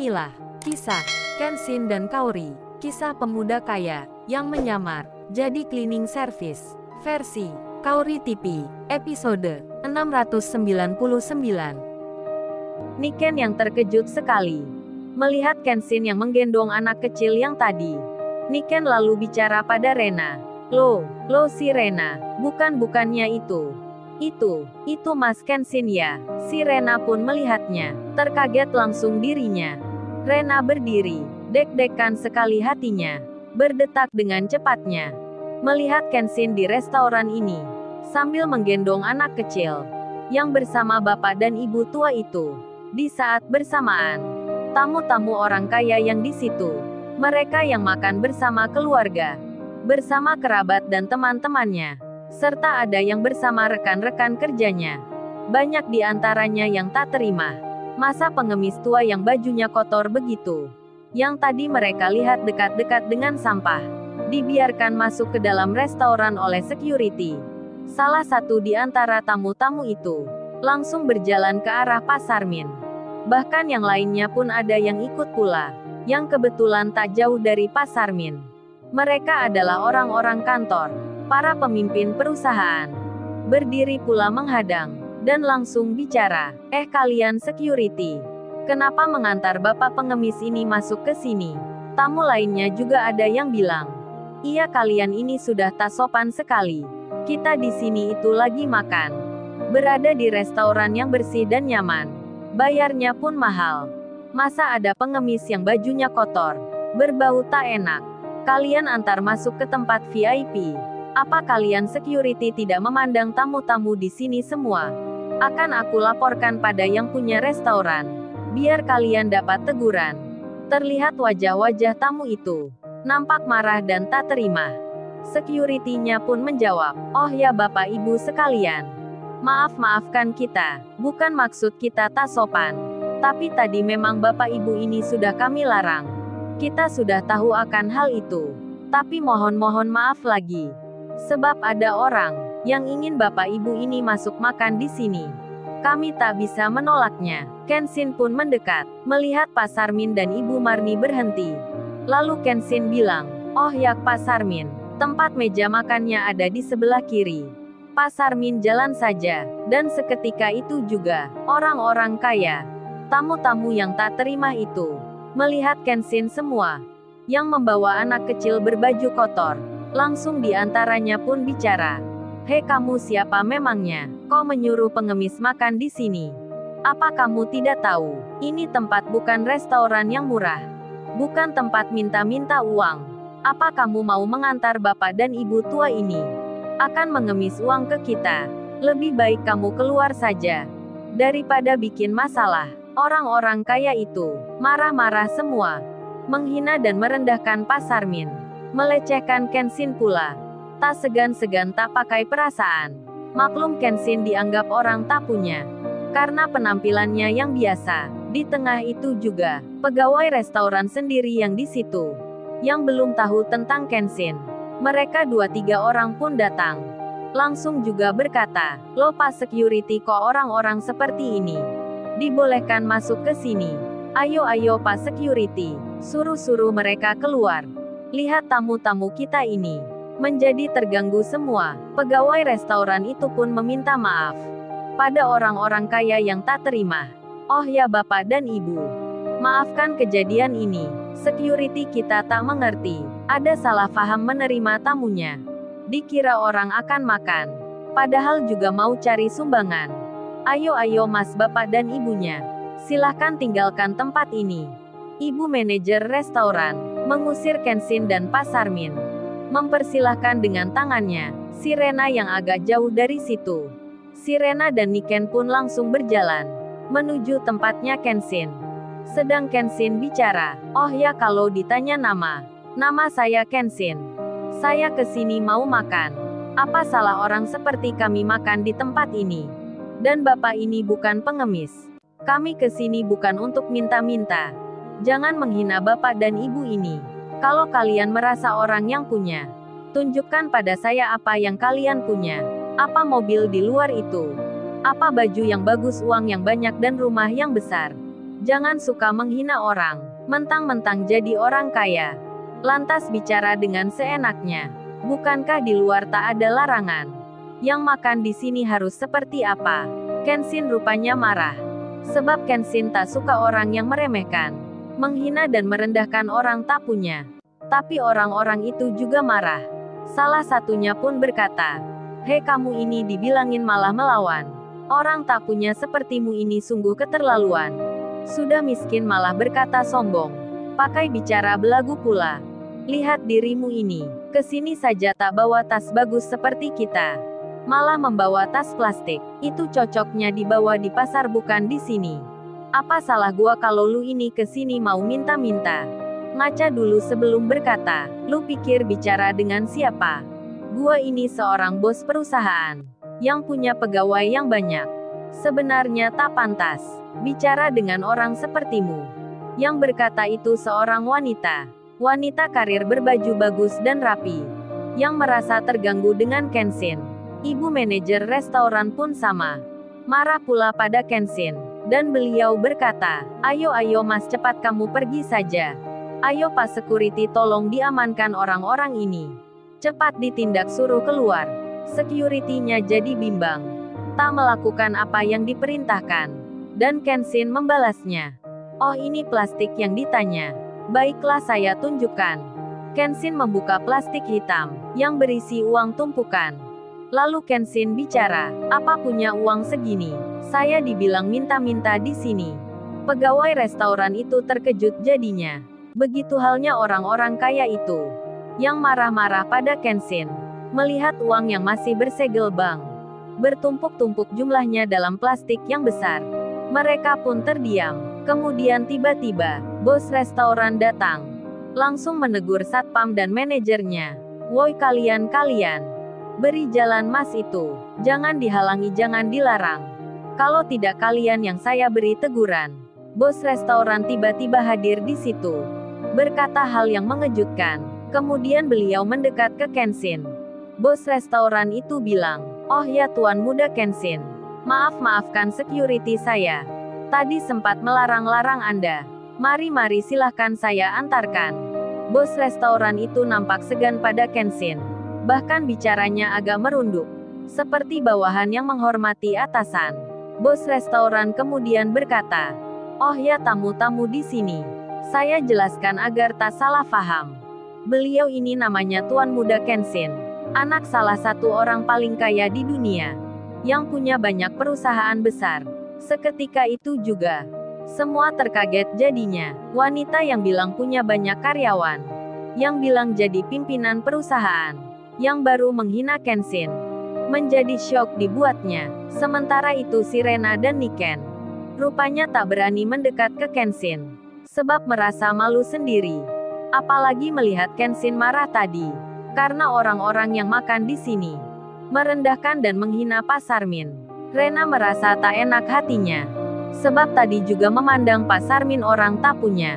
Inilah kisah Kenshin dan Kaori, kisah pemuda kaya yang menyamar jadi cleaning service versi Kaori TV, episode 699. Niken yang terkejut sekali melihat Kenshin yang menggendong anak kecil yang tadi. Niken lalu bicara pada Rena. Loh si Rena, bukannya itu Mas Kenshin ya. Si Rena pun melihatnya, terkaget langsung dirinya. Rena berdiri, deg-degan sekali hatinya, berdetak dengan cepatnya. Melihat Kenshin di restoran ini, sambil menggendong anak kecil, yang bersama bapak dan ibu tua itu. Di saat bersamaan, tamu-tamu orang kaya yang di situ, mereka yang makan bersama keluarga, bersama kerabat dan teman-temannya, serta ada yang bersama rekan-rekan kerjanya. Banyak di antaranya yang tak terima. Masa pengemis tua yang bajunya kotor begitu, yang tadi mereka lihat dekat-dekat dengan sampah, dibiarkan masuk ke dalam restoran oleh security. Salah satu di antara tamu-tamu itu langsung berjalan ke arah Pasar Min. Bahkan yang lainnya pun ada yang ikut pula, yang kebetulan tak jauh dari Pasar Min. Mereka adalah orang-orang kantor, para pemimpin perusahaan. Berdiri pula menghadang dan langsung bicara, kalian security, kenapa mengantar bapak pengemis ini masuk ke sini? Tamu lainnya juga ada yang bilang, iya kalian ini sudah tak sopan sekali. Kita di sini itu lagi makan, berada di restoran yang bersih dan nyaman, bayarnya pun mahal. Masa ada pengemis yang bajunya kotor, berbau tak enak, kalian antar masuk ke tempat VIP? Apa kalian security tidak memandang tamu-tamu di sini semua? Akan aku laporkan pada yang punya restoran, biar kalian dapat teguran. Terlihat wajah-wajah tamu itu nampak marah dan tak terima. Security-nya pun menjawab, oh ya bapak ibu sekalian, maafkan kita, bukan maksud kita tak sopan. Tapi tadi memang bapak ibu ini sudah kami larang. Kita sudah tahu akan hal itu. Tapi mohon maaf lagi. Sebab ada orang yang ingin bapak ibu ini masuk makan di sini. Kami tak bisa menolaknya. Kenshin pun mendekat, melihat Pasar Min dan Ibu Marni berhenti. Lalu Kenshin bilang, oh ya Pasar Min, tempat meja makannya ada di sebelah kiri. Pasar Min jalan saja, dan seketika itu juga, orang-orang kaya, tamu-tamu yang tak terima itu, melihat Kenshin semua, yang membawa anak kecil berbaju kotor, langsung diantaranya pun bicara. Hei kamu siapa memangnya? Kau menyuruh pengemis makan di sini? Apa kamu tidak tahu? Ini tempat bukan restoran yang murah. Bukan tempat minta-minta uang. Apa kamu mau mengantar bapak dan ibu tua ini? Akan mengemis uang ke kita. Lebih baik kamu keluar saja. Daripada bikin masalah. Orang-orang kaya itu marah-marah semua. Menghina dan merendahkan Pasar Min. Melecehkan Kenshin pula. Tak segan-segan tak pakai perasaan. Maklum Kenshin dianggap orang tak punya, karena penampilannya yang biasa. Di tengah itu juga, pegawai restoran sendiri yang di situ, yang belum tahu tentang Kenshin. Mereka 2-3 orang pun datang. Langsung juga berkata, loh Pak Security kok orang-orang seperti ini dibolehkan masuk ke sini? Ayo Pak Security, suruh mereka keluar. Lihat tamu-tamu kita ini menjadi terganggu semua. Pegawai restoran itu pun meminta maaf pada orang-orang kaya yang tak terima. Oh ya bapak dan ibu, maafkan kejadian ini. Security kita tak mengerti. Ada salah paham menerima tamunya. Dikira orang akan makan, padahal juga mau cari sumbangan. Ayo mas bapak dan ibunya, silahkan tinggalkan tempat ini. Ibu manajer restoran mengusir Kenshin dan Pasar Min, mempersilahkan dengan tangannya si Rena yang agak jauh dari situ. Si Rena dan Niken pun langsung berjalan menuju tempatnya Kenshin. Sedang Kenshin bicara, oh ya kalau ditanya nama saya Kenshin. Saya kesini mau makan. Apa salah orang seperti kami makan di tempat ini? Dan bapak ini bukan pengemis. Kami kesini bukan untuk minta-minta. Jangan menghina bapak dan ibu ini. Kalau kalian merasa orang yang punya, tunjukkan pada saya apa yang kalian punya. Apa mobil di luar itu? Apa baju yang bagus, uang yang banyak dan rumah yang besar? Jangan suka menghina orang, mentang-mentang jadi orang kaya. Lantas bicara dengan seenaknya. Bukankah di luar tak ada larangan? Yang makan di sini harus seperti apa? Kenshin rupanya marah. Sebab Kenshin tak suka orang yang meremehkan, menghina dan merendahkan orang tak punya. Tapi orang-orang itu juga marah. Salah satunya pun berkata, "Hei kamu ini dibilangin malah melawan. Orang tak punya sepertimu ini sungguh keterlaluan. Sudah miskin malah berkata sombong. Pakai bicara belagu pula. Lihat dirimu ini, kesini saja tak bawa tas bagus seperti kita. Malah membawa tas plastik. Itu cocoknya dibawa di pasar bukan di sini. Apa salah gua kalau lu ini kesini mau minta-minta? Ngaca dulu sebelum berkata, lu pikir bicara dengan siapa? Gua ini seorang bos perusahaan yang punya pegawai yang banyak. Sebenarnya tak pantas bicara dengan orang sepertimu." Yang berkata itu seorang wanita. Wanita karir berbaju bagus dan rapi. Yang merasa terganggu dengan Kenshin. Ibu manajer restoran pun sama. Marah pula pada Kenshin. Dan beliau berkata, ayo mas cepat kamu pergi saja. Ayo Pak Security tolong diamankan orang-orang ini. Cepat ditindak suruh keluar. Security-nya jadi bimbang. Tak melakukan apa yang diperintahkan. Dan Kenshin membalasnya. Oh ini plastik yang ditanya. Baiklah saya tunjukkan. Kenshin membuka plastik hitam, yang berisi uang tumpukan. Lalu Kenshin bicara, apa punya uang segini? Saya dibilang minta-minta di sini. Pegawai restoran itu terkejut jadinya. Begitu halnya orang-orang kaya itu. Yang marah-marah pada Kenshin. Melihat uang yang masih bersegel bank. Bertumpuk-tumpuk jumlahnya dalam plastik yang besar. Mereka pun terdiam. Kemudian tiba-tiba, bos restoran datang. Langsung menegur satpam dan manajernya. Woi kalian. Beri jalan mas itu. Jangan dihalangi, jangan dilarang. Kalau tidak kalian yang saya beri teguran. Bos restoran tiba-tiba hadir di situ. Berkata hal yang mengejutkan. Kemudian beliau mendekat ke Kenshin. Bos restoran itu bilang, oh ya Tuan Muda Kenshin. Maafkan security saya. Tadi sempat melarang-larang Anda. Mari silahkan saya antarkan. Bos restoran itu nampak segan pada Kenshin. Bahkan bicaranya agak merunduk. Seperti bawahan yang menghormati atasan. Bos restoran kemudian berkata, oh ya tamu-tamu di sini. Saya jelaskan agar tak salah paham. Beliau ini namanya Tuan Muda Kenshin. Anak salah satu orang paling kaya di dunia. Yang punya banyak perusahaan besar. Seketika itu juga. Semua terkaget jadinya. Wanita yang bilang punya banyak karyawan. Yang bilang jadi pimpinan perusahaan. Yang baru menghina Kenshin. Menjadi syok dibuatnya. Sementara itu si Rena dan Niken. Rupanya tak berani mendekat ke Kenshin. Sebab merasa malu sendiri. Apalagi melihat Kenshin marah tadi. Karena orang-orang yang makan di sini merendahkan dan menghina Pak Sarmin. Rena merasa tak enak hatinya. Sebab tadi juga memandang Pak Sarmin orang tak punya.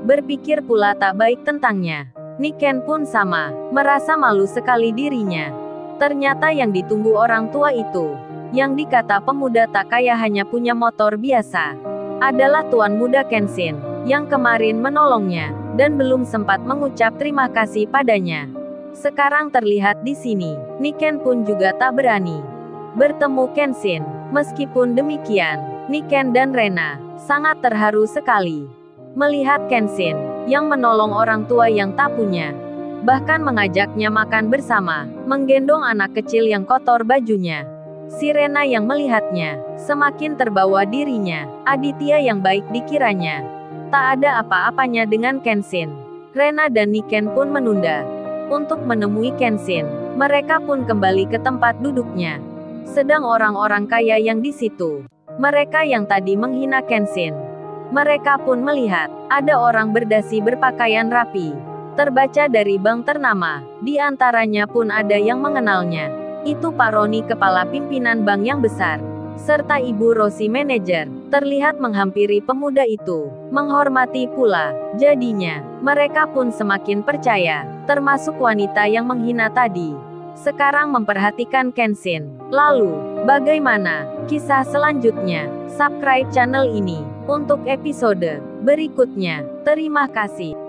Berpikir pula tak baik tentangnya. Niken pun sama, merasa malu sekali dirinya. Ternyata yang ditunggu orang tua itu, yang dikata pemuda tak kaya hanya punya motor biasa, adalah Tuan Muda Kenshin, yang kemarin menolongnya, dan belum sempat mengucap terima kasih padanya. Sekarang terlihat di sini, Niken pun juga tak berani bertemu Kenshin. Meskipun demikian, Niken dan Rena sangat terharu sekali melihat Kenshin yang menolong orang tua yang tak punya. Bahkan mengajaknya makan bersama, menggendong anak kecil yang kotor bajunya. Si Rena yang melihatnya semakin terbawa dirinya. Aditya yang baik dikiranya. Tak ada apa-apanya dengan Kenshin. Rena dan Niken pun menunda untuk menemui Kenshin. Mereka pun kembali ke tempat duduknya. Sedang orang-orang kaya yang di situ, mereka yang tadi menghina Kenshin, mereka pun melihat ada orang berdasi berpakaian rapi, terbaca dari bank ternama. Di antaranya pun ada yang mengenalnya. Itu Pak Roni, kepala pimpinan bank yang besar, serta Ibu Rosi, manajer, terlihat menghampiri pemuda itu, menghormati pula. Jadinya, mereka pun semakin percaya, termasuk wanita yang menghina tadi. Sekarang memperhatikan Kenshin. Lalu, bagaimana kisah selanjutnya? Subscribe channel ini untuk episode berikutnya. Terima kasih.